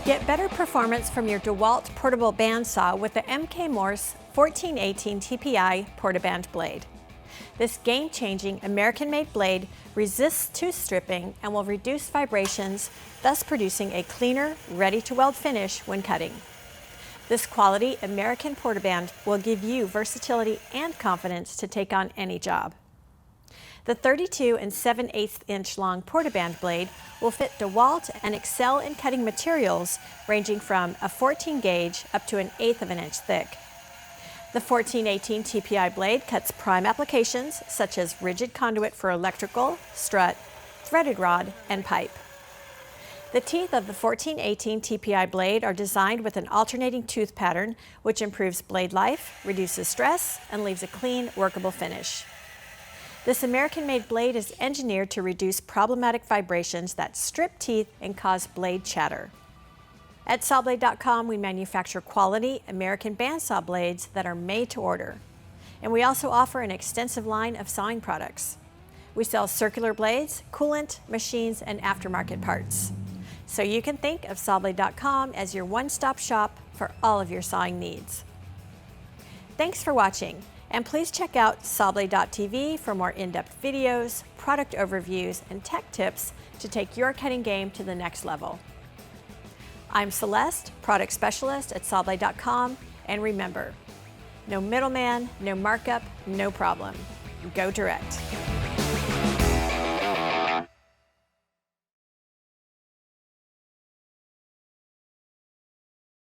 Get better performance from your DeWalt portable bandsaw with the MK Morse 1418 TPI Portaband blade. This game-changing American-made blade resists tooth stripping and will reduce vibrations, thus producing a cleaner, ready-to-weld finish when cutting. This quality American Portaband will give you versatility and confidence to take on any job. The 32 7/8 inch long Portaband blade will fit DeWalt and excel in cutting materials ranging from a 14 gauge up to an 1/8 of an inch thick. The 1418 TPI blade cuts prime applications such as rigid conduit for electrical, strut, threaded rod, and pipe. The teeth of the 1418 TPI blade are designed with an alternating tooth pattern which improves blade life, reduces stress, and leaves a clean, workable finish. This American-made blade is engineered to reduce problematic vibrations that strip teeth and cause blade chatter. At Sawblade.com, we manufacture quality American bandsaw blades that are made to order. And we also offer an extensive line of sawing products. We sell circular blades, coolant, machines, and aftermarket parts. So you can think of Sawblade.com as your one-stop shop for all of your sawing needs. Thanks for watching. And please check out Sawblade.tv for more in-depth videos, product overviews, and tech tips to take your cutting game to the next level. I'm Celeste, product specialist at Sawblade.com, and remember, no middleman, no markup, no problem. Go direct.